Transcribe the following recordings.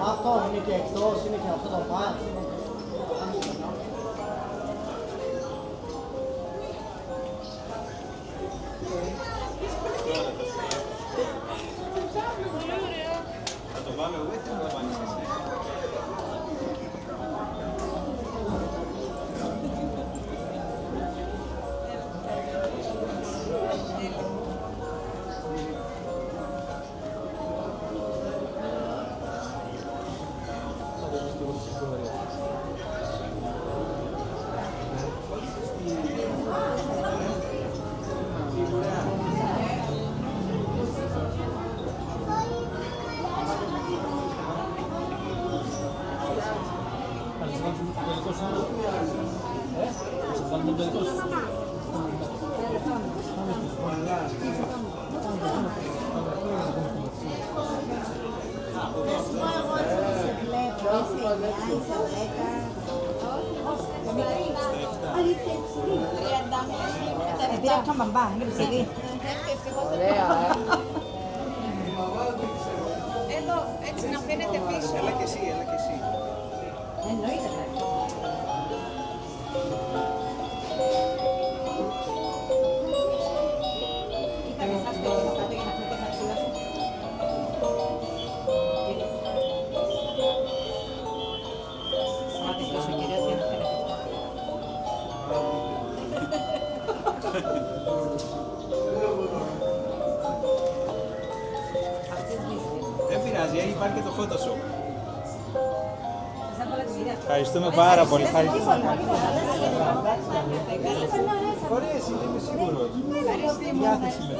Αυτό είναι και εκτός, είναι και αυτό το πάθο. Θα το βάλω εγώ ή θα το βάλεις εσύ? Direct trong bằng bảng, cái gì đi? Εδώ, έτσι να φαίνεται πίσω. Έλα και εσύ, έλα και εσύ. Εννοείται. Κοίτα με εσάς το κάτω για να φαίνεται στα ξύλα σου. Σωματικός ο κύριος για να φαίνεται. Δεν πειράζει, υπάρχει και το Photoshop. Σας έβαλα τη δουλειά. Ευχαριστούμε πάρα πολύ. Ευχαριστούμε. Μπορεί εσύ, δεν είμαι σίγουρος. Διάθεση με.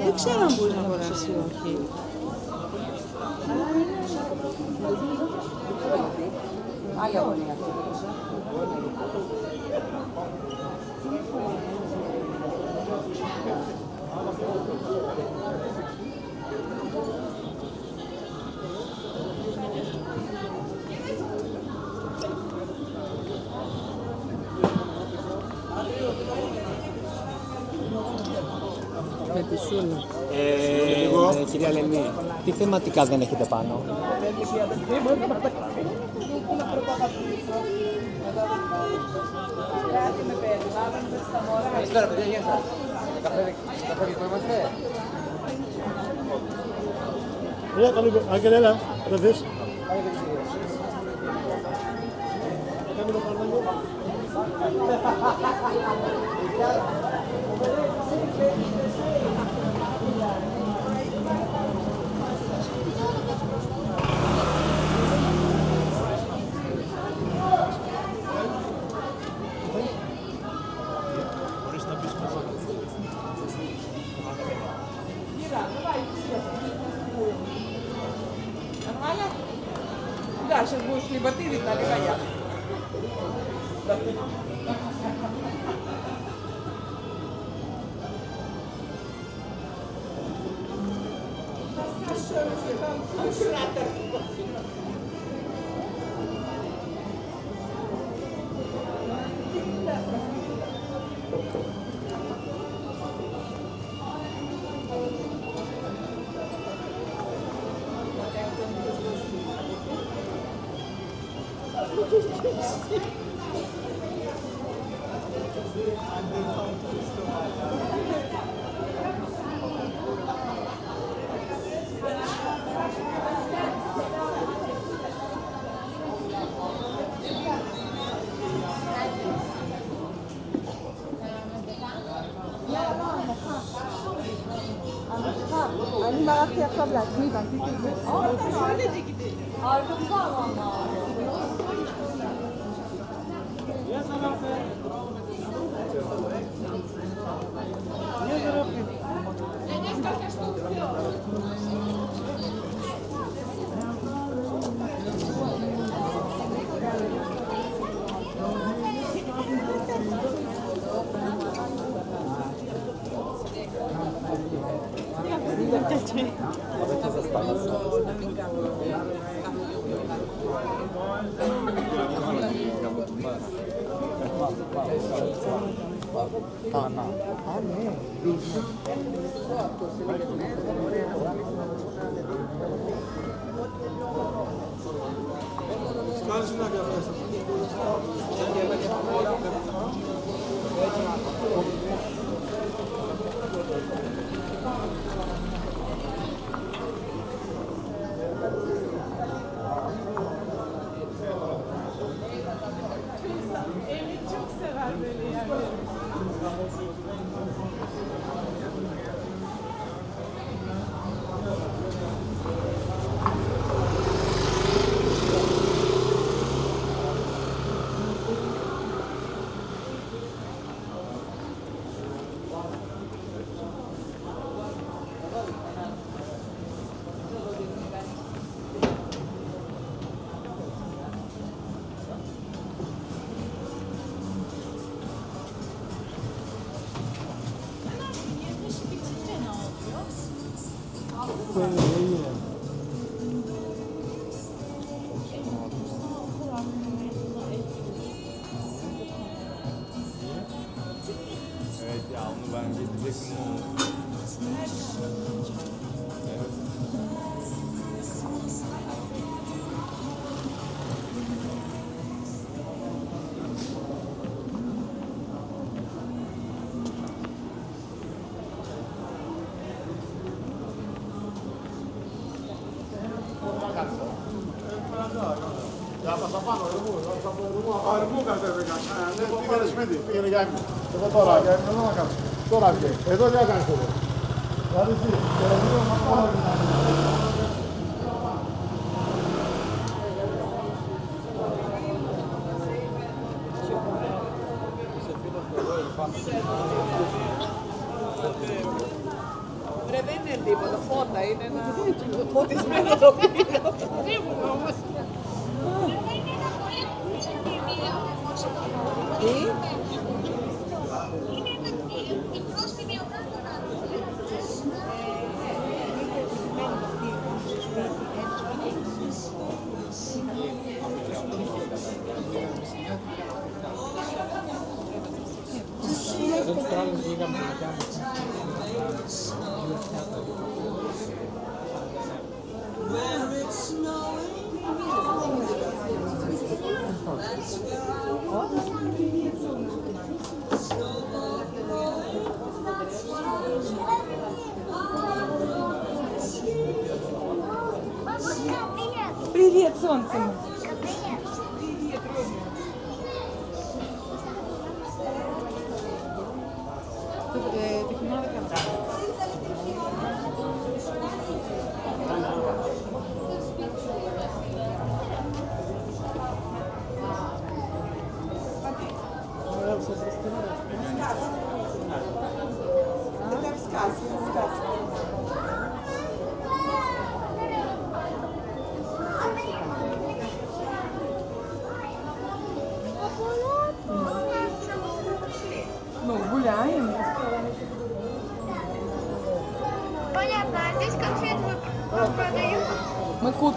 Δεν ξέρω αν μπορεί να αγοράσει ή όχι. Άλλη αγωνία. Με τη Σούλα. Κυρία Λενή, τι θεματικά δεν έχετε πάνω? Καλησπέρα, παιδιά, γεια σας. Καφέ δικό είμαστε. Άγγελ, έλα, δεν δεις. Нормально? Да, сейчас будешь либо ты, Виталий, либо я. אני מרחתי עכשיו לעצמי ועשיתי את זה. Arkamıza almam Evet ya, onu ben getirecektim onu. Πήγαινε σπίτι, πήγαινε για ύπνο. Εγώ τώρα, τώρα βγαίνει. Εδώ τι έκανες εδώ. Δηλαδή τι, Ρε, δεν είναι τίποτα, φώτα είναι ένα φωτισμένο τοπίο. Σίγουρα όμως. Τι? Εδώ τους τράβους λίγα με την Привіт, сонце. Ти знімала камеру? Это в сказке, в сказке. Ну, гуляємо. Понятно, а здесь конфет вы продаете? Ми купимо.